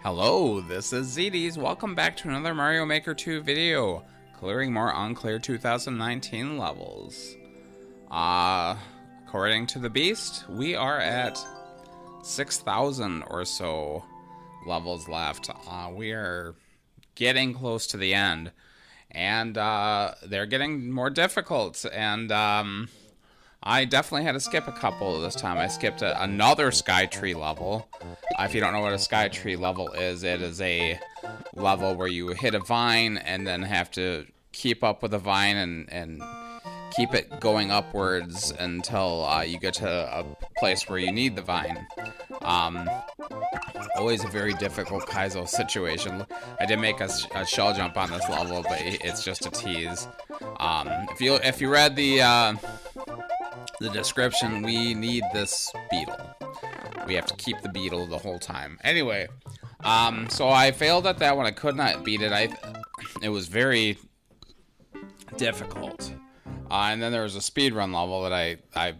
Hello, this is Zetes. Welcome back to another Mario Maker 2 video, clearing more Uncleared 2019 levels. According to the Beast, we are at 6,000 or so levels left. We are getting close to the end, and they're getting more difficult, and I definitely had to skip a couple this time. I skipped another Sky Tree level. If you don't know what a Sky Tree level is, it is a level where you hit a vine and then have to keep up with the vine and keep it going upwards until you get to a place where you need the vine. Always a very difficult Kaizo situation. I did make a shell jump on this level, but it's just a tease. If you read the description, we need this beetle. We have to keep the beetle the whole time. Anyway, so I failed at that one. I could not beat it. It was very difficult. And then there was a speedrun level that I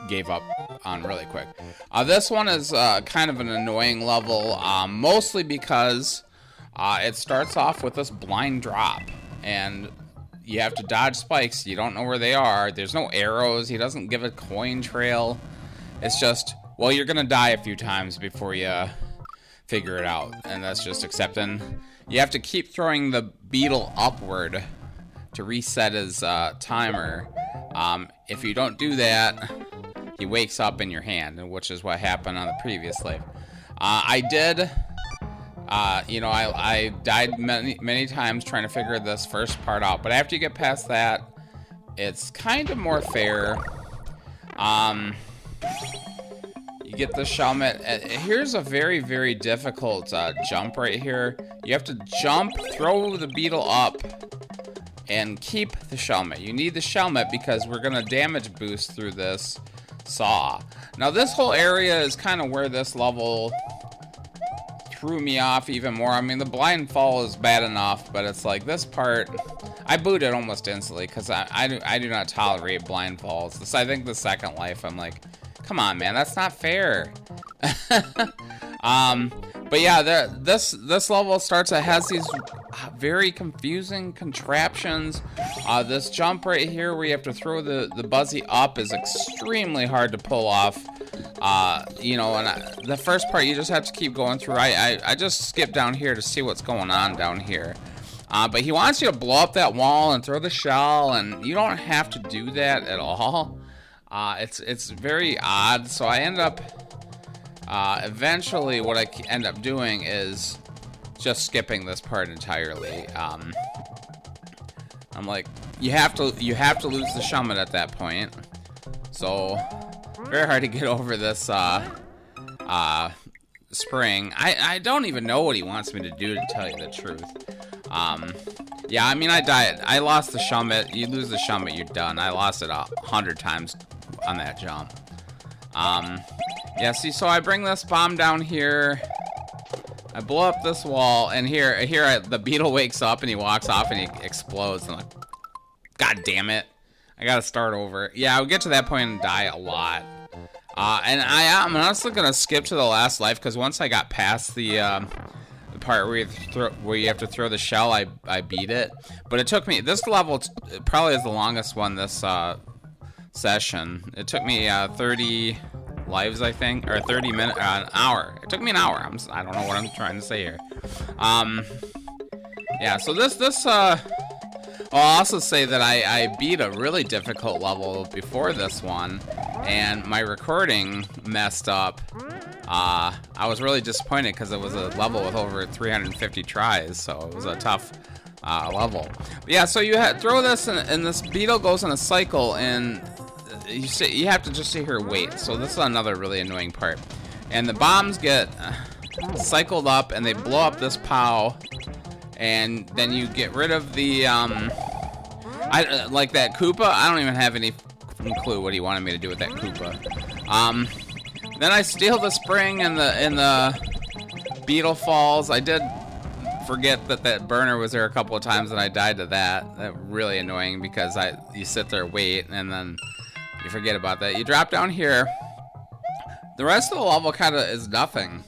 gave up on really quick. This one is kind of an annoying level, mostly because it starts off with this blind drop, and you have to dodge spikes. You don't know where they are. There's no arrows. He doesn't give a coin trail. It's just, well, you're gonna die a few times before you figure it out, and that's just accepting. You have to keep throwing the beetle upward to reset his timer. If you don't do that, he wakes up in your hand, which is what happened on the previous life. I died many times trying to figure this first part out, but after you get past that, it's kind of more fair. You get the Shelmet. Here's a very, very difficult jump right here. You have to jump, throw the beetle up, and keep the Shelmet. You need the Shelmet because we're gonna damage boost through this saw. Now this whole area is kind of where this level threw me off even more. I mean, the blind fall is bad enough, but it's like this part, I booted almost instantly because I do not tolerate blind falls. I think the second life, I'm like, come on, man, that's not fair. But yeah, this level starts. It has these very confusing contraptions. This jump right here where you have to throw the Buzzy up is extremely hard to pull off. The first part you just have to keep going through. I just skipped down here to see what's going on down here. But he wants you to blow up that wall and throw the shell, and you don't have to do that at all. It's very odd. So I end up eventually what I end up doing is just skipping this part entirely. I'm like, you have to lose the Shelmet at that point. So very hard to get over this spring. I don't even know what he wants me to do, to tell you the truth. Yeah, I mean, I died. I lost the Shelmet. You lose the Shelmet, you're done. I lost it 100 times on that jump. Yeah, see, so I bring this bomb down here. I blow up this wall, and the beetle wakes up and he walks off and he explodes. And I'm like, God damn it. I gotta start over. Yeah, I'll get to that point and die a lot. And I'm honestly gonna skip to the last life, because once I got past the part where you have to throw the shell, I beat it. But it took me, this level probably is the longest one this session. It took me 30 lives, I think, or 30 minutes, an hour. It took me an hour. I don't know what I'm trying to say here. Yeah, so I'll also say that I beat a really difficult level before this one, and my recording messed up. I was really disappointed because it was a level with over 350 tries, so it was a tough level. But yeah, so you throw this, and this beetle goes in a cycle, and you have to just sit here and wait. So this is another really annoying part. And the bombs get cycled up, and they blow up this POW, and then you get rid of the like that Koopa. I don't even have any clue what he wanted me to do with that Koopa. Then I steal the spring, and the beetle falls. I did forget that burner was there a couple of times, and I died to that. That really annoying, because you sit there, wait, and then you forget about that. You drop down here. The rest of the level kind of is nothing.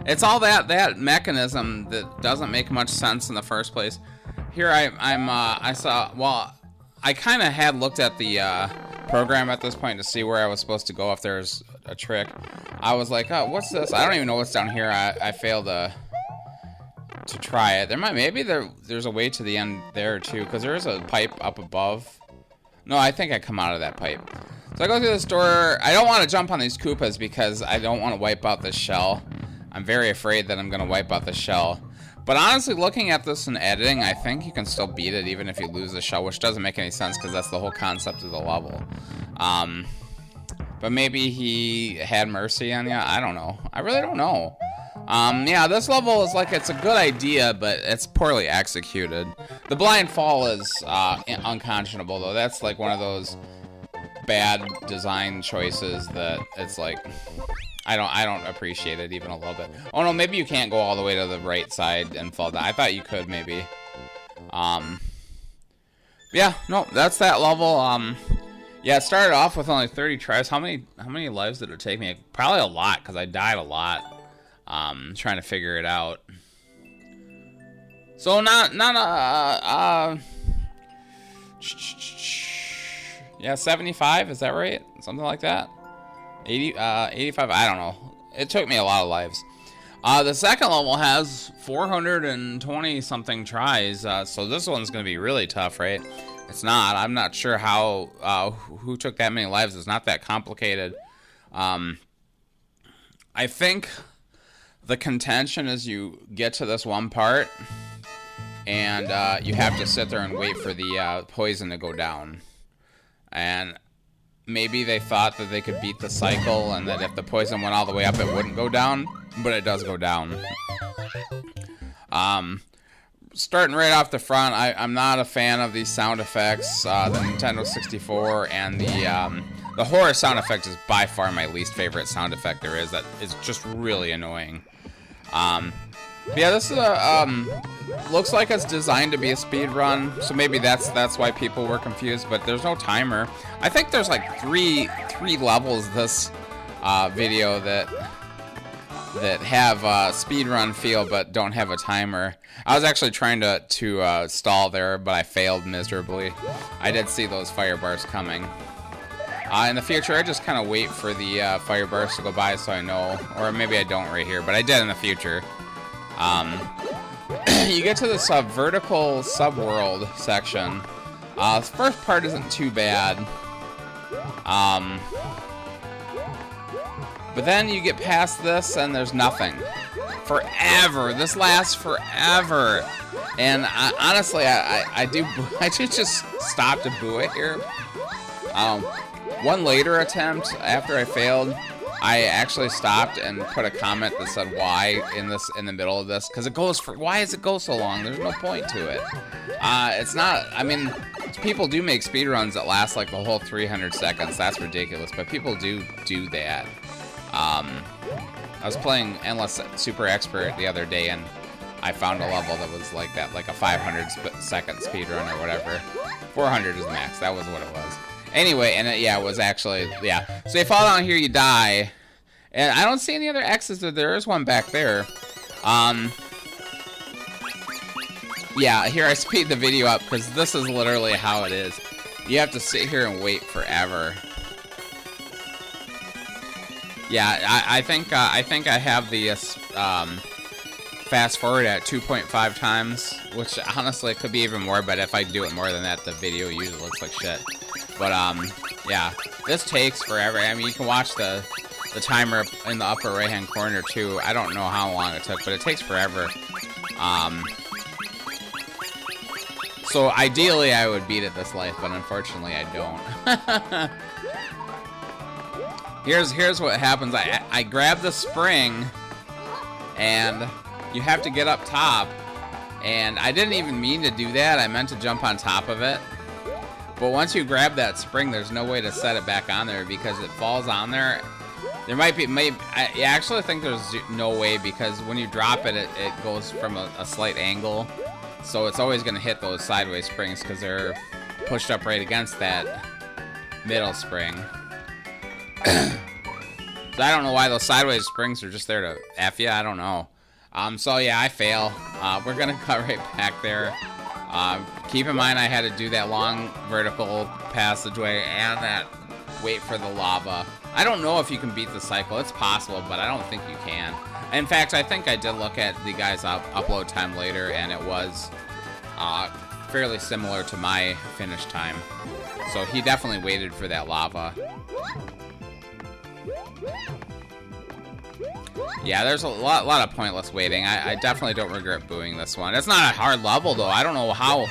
It's all that mechanism that doesn't make much sense in the first place. Here I saw, well, I kind of had looked at the program at this point to see where I was supposed to go if there's a trick. I was like, oh, what's this? I don't even know what's down here. I failed to try it. Maybe there's a way to the end there too, because there is a pipe up above. No, I think I come out of that pipe. So I go through this door. I don't want to jump on these Koopas because I don't want to wipe out this shell. I'm very afraid that I'm going to wipe out the shell. But honestly, looking at this in editing, I think you can still beat it even if you lose the shell, which doesn't make any sense because that's the whole concept of the level. But maybe he had mercy on you. I don't know. I really don't know. Yeah, this level is like, it's a good idea, but it's poorly executed. The blind fall is unconscionable, though. That's like one of those bad design choices that it's like, I don't appreciate it even a little bit. Oh no, maybe you can't go all the way to the right side and fall down. I thought you could maybe. Yeah, no, that's that level. Yeah, it started off with only 30 tries. How many lives did it take me? Probably a lot, because I died a lot. Trying to figure it out. So yeah, 75, is that right? Something like that. 85, I don't know. It took me a lot of lives. The second level has 420 something tries, so this one's gonna be really tough, right? It's not. I'm not sure how who took that many lives. It's not that complicated. I think the contention is you get to this one part and you have to sit there and wait for the poison to go down. And maybe they thought that they could beat the cycle and that if the poison went all the way up, it wouldn't go down, but it does go down. Starting right off the front, I'm not a fan of these sound effects. The Nintendo 64 and the horror sound effect is by far my least favorite sound effect there is. That is just really annoying. Yeah, this is looks like it's designed to be a speed run, so maybe that's why people were confused. But there's no timer. I think there's like three levels this video that have speed run feel but don't have a timer. I was actually trying to stall there, but I failed miserably. I did see those fire bars coming. In the future, I just kind of wait for the fire bars to go by so I know, or maybe I don't right here, but I did in the future. You get to this vertical subworld section. The first part isn't too bad. But then you get past this and there's nothing. Forever. This lasts forever. And honestly, I should just stop to boo it here. One later attempt after I failed, I actually stopped and put a comment that said why in the middle of this, because it goes for, why does it go so long? There's no point to it. It's not, I mean, people do make speedruns that last like the whole 300 seconds. That's ridiculous, but people do that. I was playing Endless Super Expert the other day and I found a level that was like that, like a 500-second speedrun or whatever. 400 is max, that was what it was. Anyway, and it was actually, yeah. So you fall down here, you die. And I don't see any other X's, there is one back there. Yeah, here I speed the video up because this is literally how it is. You have to sit here and wait forever. Yeah, I think I have the fast forward at 2.5 times, which honestly could be even more, but if I do it more than that, the video usually looks like shit. But yeah, this takes forever. I mean, you can watch the timer in the upper right hand corner too. I don't know how long it took, but it takes forever. So ideally I would beat it this life, but unfortunately I don't. Here's what happens. I grab the spring and you have to get up top, and I didn't even mean to do that. I meant to jump on top of it. But once you grab that spring, there's no way to set it back on there because it falls on there. There might be, I actually think there's no way because when you drop it, it goes from a slight angle. So it's always going to hit those sideways springs because they're pushed up right against that middle spring. So I don't know why those sideways springs are just there to F you. I don't know. So yeah, I fail. We're gonna cut right back there. Keep in mind I had to do that long vertical passageway and that wait for the lava. I don't know if you can beat the cycle. It's possible, but I don't think you can. In fact, I think I did look at the guy's upload time later, and it was fairly similar to my finish time. So he definitely waited for that lava. Yeah, there's a lot of pointless waiting. I definitely don't regret booing this one. It's not a hard level, though. I don't know how.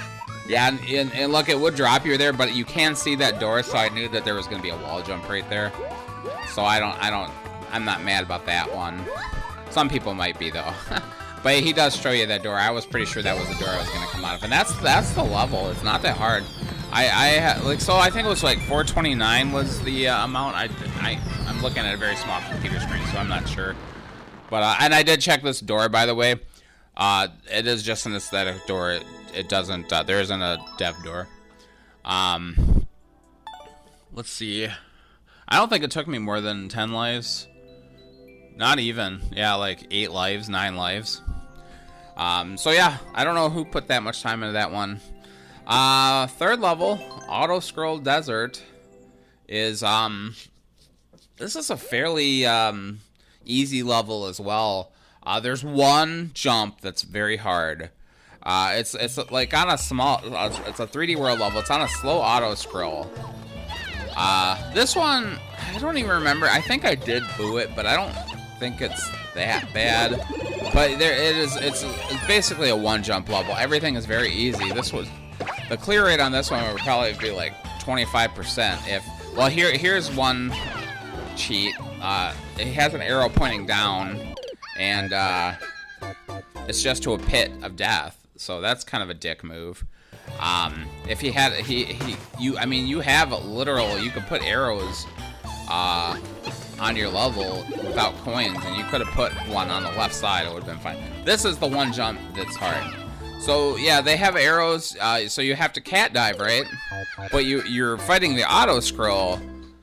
Yeah, and look, it would drop you there, but you can see that door, so I knew that there was going to be a wall jump right there. So I'm not mad about that one. Some people might be, though. But he does show you that door. I was pretty sure that was the door I was going to come out of. And that's the level. It's not that hard. So I think it was like 429 was the amount. I'm looking at a very small computer screen, so I'm not sure. But and I did check this door, by the way. It is just an aesthetic door. It doesn't. There isn't a dev door. Let's see. I don't think it took me more than 10 lives. Not even. Yeah, like 8 lives, 9 lives. So yeah, I don't know who put that much time into that one. Third level, Auto Scroll Desert, is this is a fairly easy level as well. There's one jump that's very hard. It's like on a small, it's a 3D world level. It's on a slow auto scroll. This one, I don't even remember. I think I did boo it, but I don't think it's that bad. But it's basically a one jump level. Everything is very easy. The clear rate on this one would probably be like 25%. Well, here's one cheat. It has an arrow pointing down, and it's just to a pit of death. So that's kind of a dick move. If he had, I mean, you have literal, you could put arrows on your level without coins, and you could have put one on the left side. It would have been fine. This is the one jump that's hard. So yeah, they have arrows, so you have to cat dive, right? But you're fighting the auto scroll,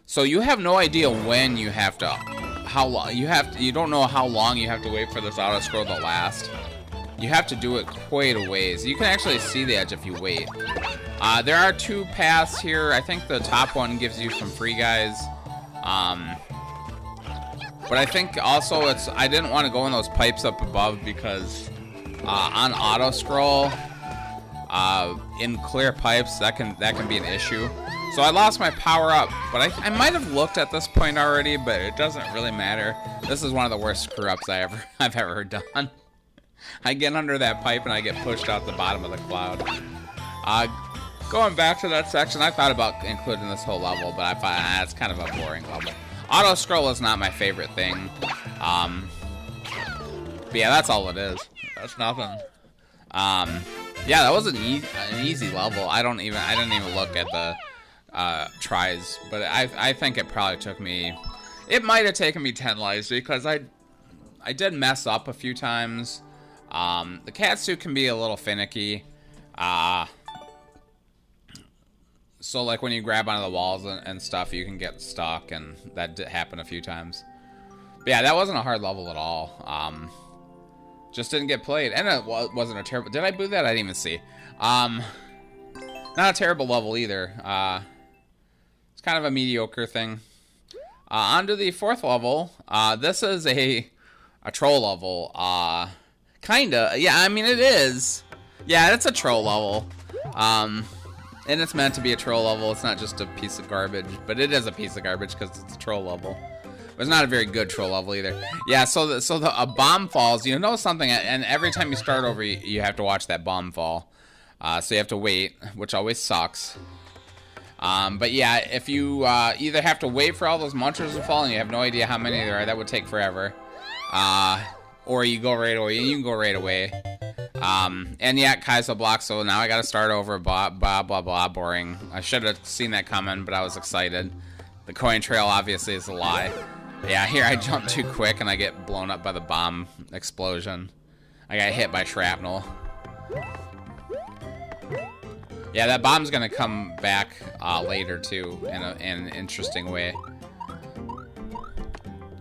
so you have no idea when you have to, how long you don't know how long you have to wait for this auto scroll to last. You have to do it quite a ways. You can actually see the edge if you wait. There are 2 paths here. I think the top one gives you some free guys. But I think also I didn't want to go in those pipes up above because on auto scroll, in clear pipes, that can be an issue. So I lost my power up, but I might have looked at this point already, but it doesn't really matter. This is one of the worst screw ups I've ever done. I get under that pipe and I get pushed out the bottom of the cloud. Going back to that section, I thought about including this whole level, but I find it's kind of a boring level. Auto scroll is not my favorite thing. But yeah, that's all it is. That's nothing. Yeah, that was an easy level. I didn't even look at the tries, but I think it probably took me. It might have taken me 10 lives because I did mess up a few times. The cat suit can be a little finicky. So like when you grab onto the walls and stuff, you can get stuck, and that did happen a few times. But yeah, that wasn't a hard level at all. Just didn't get played, and it wasn't a terrible. Did I boot that? I didn't even see. Not a terrible level either. It's kind of a mediocre thing. On to the 4th level. This is a troll level. Kinda. Yeah, I mean it is. Yeah, it's a troll level. And it's meant to be a troll level. It's not just a piece of garbage, but it is a piece of garbage because it's a troll level. But it's not a very good troll level either. Yeah, so a bomb falls. You know something, and every time you start over, you have to watch that bomb fall. So you have to wait, which always sucks. But yeah, if you either have to wait for all those munchers to fall, and you have no idea how many there are, that would take forever. Or you go right away, and you can go right away. And yeah, Kaizo block, so now I gotta start over, blah, blah, blah, blah, boring. I should have seen that coming, but I was excited. The coin trail obviously is a lie. Yeah, here I jump too quick and I get blown up by the bomb explosion. I got hit by shrapnel. Yeah, that bomb's gonna come back later too, in an interesting way.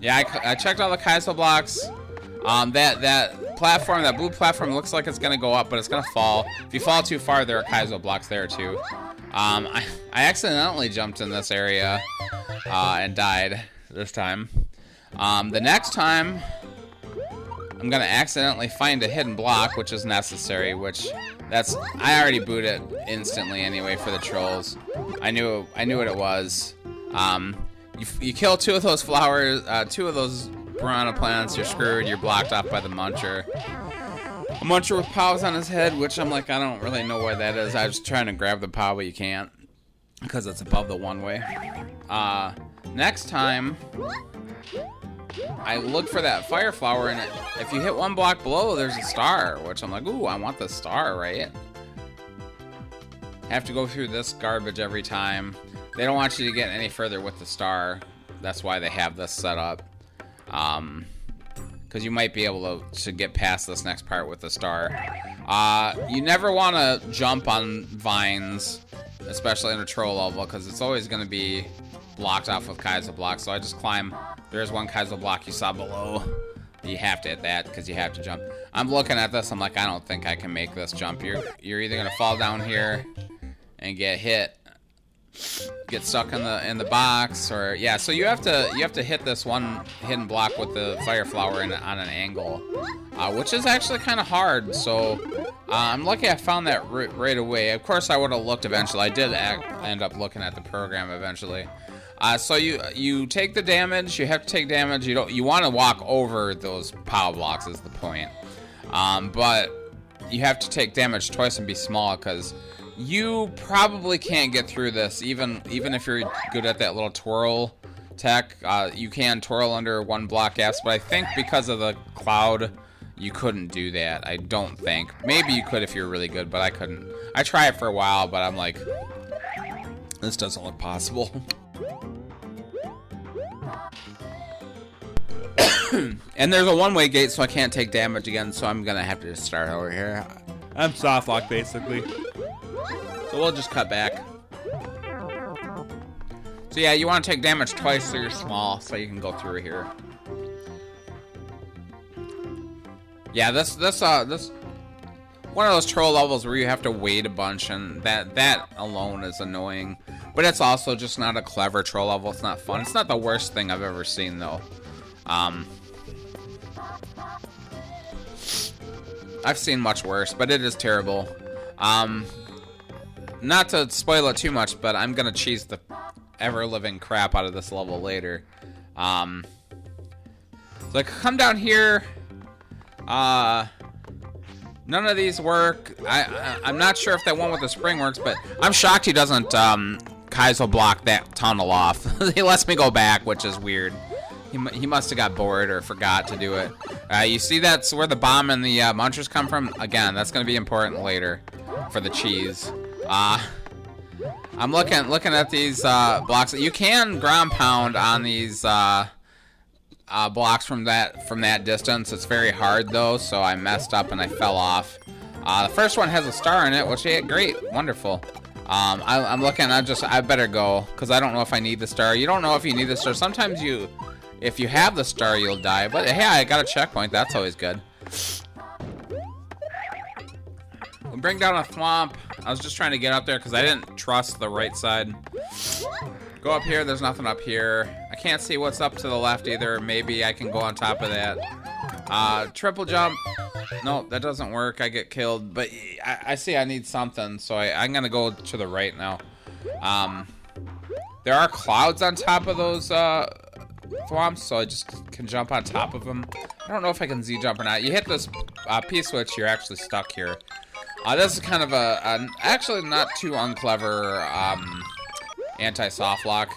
Yeah, I checked all the Kaizo blocks. That platform, that blue platform looks like it's gonna go up, but it's gonna fall. If you fall too far, there are Kaizo blocks there too. I accidentally jumped in this area and died this time. The next time, I'm gonna accidentally find a hidden block, which is necessary, I already booted instantly anyway for the trolls. I knew what it was. You kill 2 of those flowers, 2 of those piranha plants, you're screwed, you're blocked off by the muncher. A muncher with paws on his head, which I'm like, I don't really know why that is. I was trying to grab the paw, but you can't, because it's above the one-way. Next time, I look for that fire flower, and if you hit 1 block below, there's a star, which I'm like, ooh, I want the star, right? Have to go through this garbage every time. They don't want you to get any further with the star. That's why they have this set up. Because you might be able to get past this next part with the star. You never want to jump on vines, especially in a troll level, because it's always going to be blocked off with Kaizo blocks. So I just climb. There's 1 Kaizo block you saw below. You have to hit that because you have to jump. I'm looking at this. I'm like, I don't think I can make this jump. You're either going to fall down here and get hit, get stuck in the box, or yeah. So you have to hit this 1 hidden block with the fire flower on an angle, which is actually kind of hard. So I'm lucky I found that right away. Of course, I would have looked eventually. I did end up looking at the program eventually. So you take the damage. You have to take damage. You want to walk over those power blocks is the point. But you have to take damage twice and be small, because you probably can't get through this, even if you're good at that little twirl tech. You can twirl under 1 block gaps, but I think because of the cloud, you couldn't do that. I don't think. Maybe you could if you're really good, but I couldn't. I tried it for a while, but I'm like, this doesn't look possible. And there's a 1-way gate, so I can't take damage again, so I'm gonna have to just start over here. I'm soft lock, basically. So we'll just cut back. So yeah, you want to take damage twice so you're small, so you can go through here. Yeah, this one of those troll levels where you have to wait a bunch, and that alone is annoying. But it's also just not a clever troll level. It's not fun. It's not the worst thing I've ever seen, though. I've seen much worse, but it is terrible. Not to spoil it too much, but I'm gonna cheese the ever-living crap out of this level later. So I come down here. None of these work. I'm not sure if that one with the spring works, but I'm shocked he doesn't Kaizo block that tunnel off. He lets me go back, which is weird. He must have got bored or forgot to do it. You see that's where the bomb and the munchers come from? Again, that's going to be important later for the cheese. I'm looking at these blocks. You can ground pound on these blocks from that distance. It's very hard though, so I messed up and I fell off. The first one has a star in it, which is great, wonderful. I'm looking. I better go because I don't know if I need the star. You don't know if you need the star. Sometimes if you have the star, you'll die. But hey, I got a checkpoint. That's always good. We'll bring down a thwomp. I was just trying to get up there because I didn't trust the right side. Go up here. There's nothing up here. I can't see what's up to the left either. Maybe I can go on top of that. Triple jump. No, that doesn't work. I get killed. But I see I need something, so I'm going to go to the right now. There are clouds on top of those thwomps, so I just can jump on top of them. I don't know if I can Z-jump or not. You hit this P-switch, you're actually stuck here. This is kind of actually not too unclever anti-soft lock,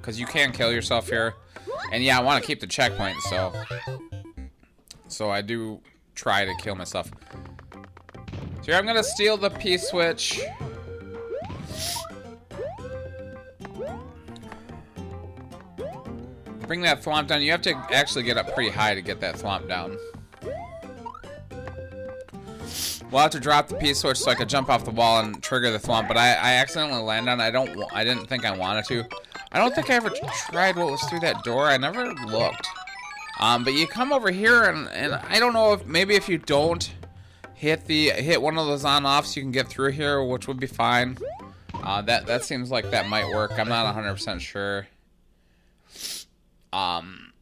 because you can kill yourself here. And yeah, I want to keep the checkpoint, so I do try to kill myself. So here I'm gonna steal the P-switch. Bring that thwomp down. You have to actually get up pretty high to get that thwomp down. We'll have to drop the P-switch so I could jump off the wall and trigger the thwomp, but I accidentally landed on it. I didn't think I wanted to. I don't think I ever tried what was through that door. I never looked. But you come over here, and I don't know if maybe if you don't hit one of those on-offs, you can get through here, which would be fine. That seems like that might work. I'm not 100% sure. On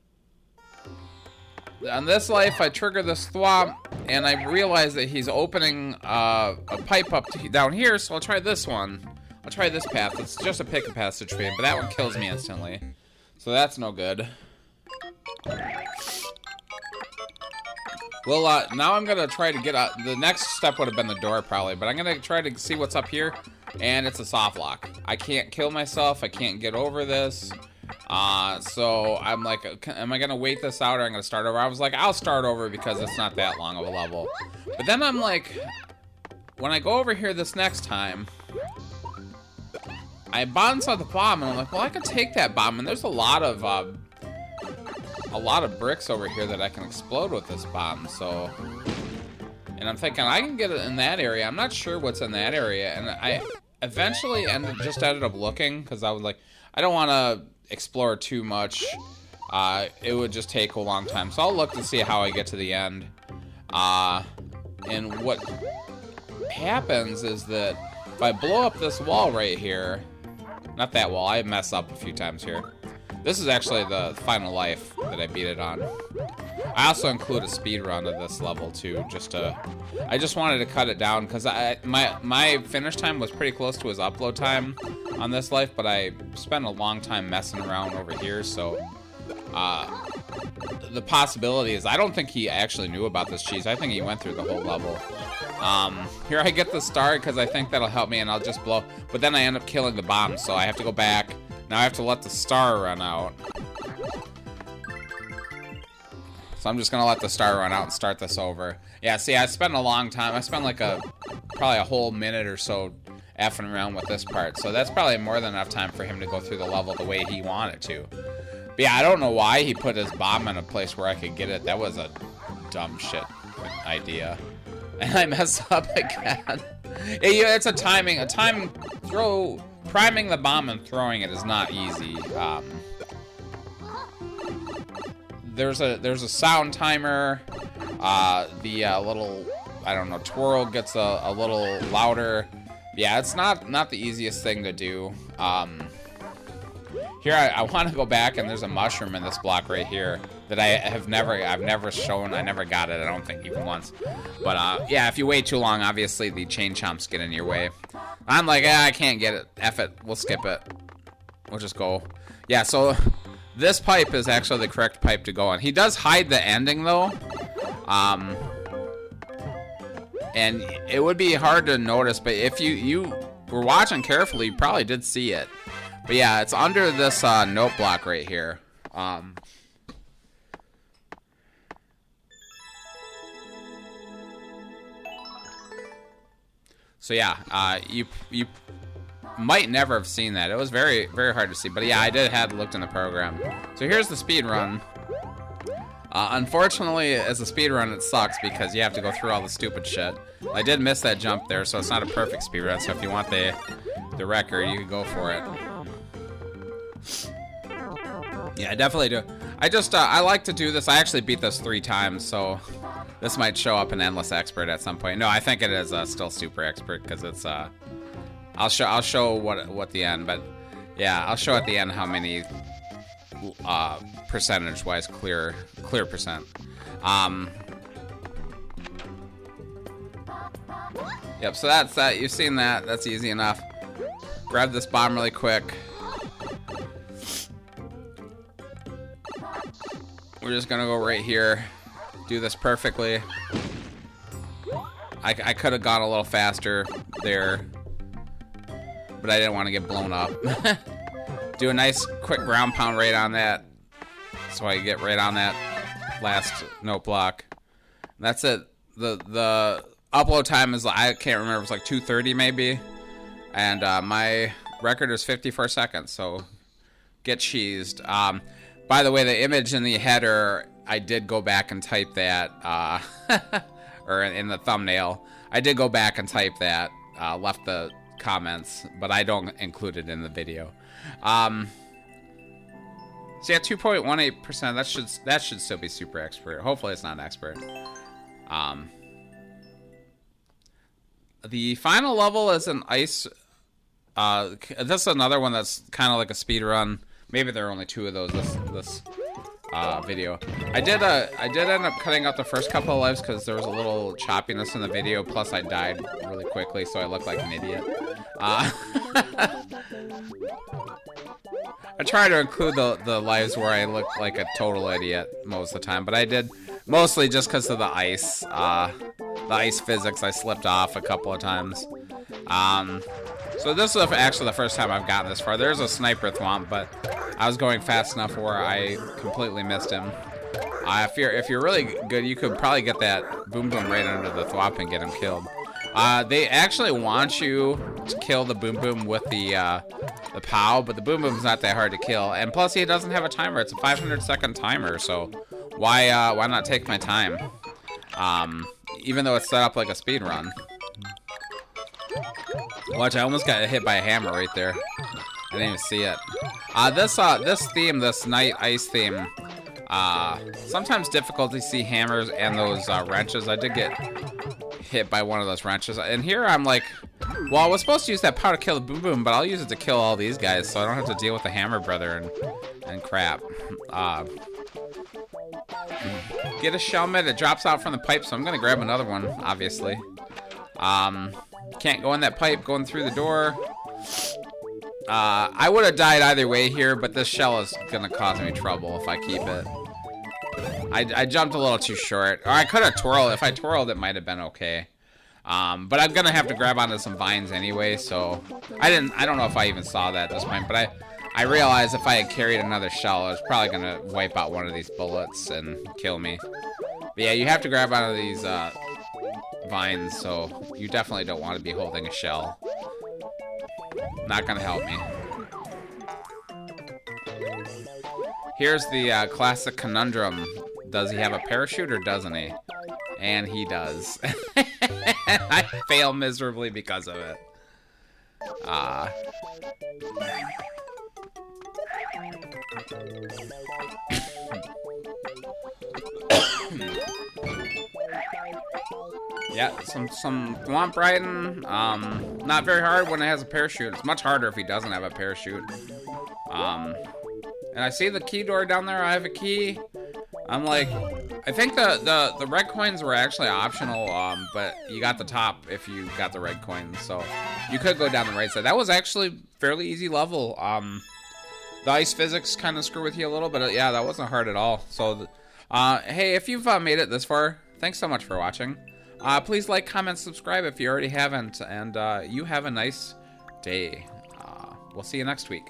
this life, I trigger this thwomp, and I realize that he's opening a pipe up down here, so I'll try this one. I'll try this path. It's just a pick a passage tree, but that one kills me instantly. So that's no good. Well, now I'm gonna try to get out. The next step would have been the door, probably, but I'm gonna try to see what's up here, and it's a soft lock. I can't kill myself. I can't get over this. So I'm like, am I gonna wait this out, or I'm gonna start over? I was like, I'll start over because it's not that long of a level. But then I'm like, when I go over here this next time, I bounce on the bomb, and I'm like, well, I could take that bomb, and there's a lot of bricks over here that I can explode with this bomb, so... And I'm thinking, I can get it in that area. I'm not sure what's in that area, and I eventually just ended up looking, because I was like, I don't want to explore too much. It would just take a long time, so I'll look to see how I get to the end. And what happens is that if I blow up this wall right here... Not that wall, I mess up a few times here. This is actually the final life that I beat it on. I also include a speed run of this level too, I just wanted to cut it down because my finish time was pretty close to his upload time on this life, but I spent a long time messing around over here, so the possibility is I don't think he actually knew about this cheese. I think he went through the whole level. Here I get the star because I think that'll help me, and I'll just blow, but then I end up killing the bomb, so I have to go back. Now I have to let the star run out. So I'm just gonna let the star run out and start this over. Yeah, see, I spent a long time. I spent like probably a whole minute or so effing around with this part. So that's probably more than enough time for him to go through the level the way he wanted to. But yeah, I don't know why he put his bomb in a place where I could get it. That was a dumb shit idea. And I messed up again. It's a time throw. Priming the bomb and throwing it is not easy. There's a sound timer. The little, I don't know, twirl gets a little louder. Yeah, it's not the easiest thing to do. Here I want to go back, and there's a mushroom in this block right here that I've never shown. I never got it, I don't think, even once. But yeah, if you wait too long, obviously the chain chomps get in your way. I'm like, I can't get it. F it. We'll skip it. We'll just go. Yeah, so this pipe is actually the correct pipe to go on. He does hide the ending, though. And it would be hard to notice, but if you were watching carefully, you probably did see it. But yeah, it's under this note block right here. So yeah, you might never have seen that. It was very, very hard to see. But yeah, I had looked in the program. So here's the speed run. Unfortunately, as a speed run, it sucks because you have to go through all the stupid shit. I did miss that jump there, so it's not a perfect speed run. So if you want the record, you can go for it. Yeah, I definitely do. I like to do this. I actually beat this 3 times, so this might show up in Endless Expert at some point. No, I think it is still Super Expert because it's I'll show what the end, but yeah, I'll show at the end how many percentage-wise clear percent. Yep. So that's that. You've seen that. That's easy enough. Grab this bomb really quick. We're just gonna go right here. Do this perfectly. I could have gone a little faster there, but I didn't want to get blown up. Do a nice quick ground pound right on that, so I get right on that last note block. And that's it. The upload time is, I can't remember, it was like 2:30 maybe, and my record is 54 seconds. So get cheesed. By the way, the image in the header, I did go back and type that, or in the thumbnail, I did go back and type that, left the comments, but I don't include it in the video. So yeah, 2.18%. That should still be super expert. Hopefully it's not an expert. The final level is an ice. This is another one that's kind of like a speed run. Maybe there are only 2 of those this video. I did end up cutting out the first couple of lives because there was a little choppiness in the video. Plus, I died really quickly, so I looked like an idiot. I try to include the lives where I look like a total idiot most of the time, but I did mostly just because of the ice physics. I slipped off a couple of times. So this is actually the first time I've gotten this far. There's a sniper thwomp, but I was going fast enough where I completely missed him. If you're really good, you could probably get that boom boom right under the thwomp and get him killed. They actually want you to kill the boom boom with the POW, but the boom boom's not that hard to kill. And plus, he doesn't have a timer. It's a 500-second timer, so why not take my time? Even though it's set up like a speed run. Watch, I almost got hit by a hammer right there. I didn't even see it. This theme, this night ice theme, sometimes difficult to see hammers and those wrenches. I did get hit by one of those wrenches. And here I'm like, well, I was supposed to use that power to kill the boom boom, but I'll use it to kill all these guys, so I don't have to deal with the hammer brother and crap. Get a shellmet. It drops out from the pipe, so I'm gonna grab another one, obviously. Can't go in that pipe going through the door. I would have died either way here, but this shell is gonna cause me trouble if I keep it. I jumped a little too short. Or I could have twirled. If I twirled, it might have been okay. But I'm gonna have to grab onto some vines anyway, so I don't know if I even saw that at this point, but I realized if I had carried another shell, I was probably gonna wipe out one of these bullets and kill me. But yeah, you have to grab onto these vines, so you definitely don't want to be holding a shell. Not gonna help me. Here's the classic conundrum. Does he have a parachute or doesn't he? And he does. I fail miserably because of it. Yeah, some thwomp riding. Not very hard when it has a parachute. It's much harder if he doesn't have a parachute. And I see the key door down there. I have a key. I'm like, I think the red coins were actually optional, but you got the top if you got the red coins, so you could go down the right side. That was actually fairly easy level. The ice physics kind of screw with you a little, but yeah, that wasn't hard at all. So, hey, if you've made it this far, thanks so much for watching. Please like, comment, subscribe if you already haven't, and you have a nice day. We'll see you next week.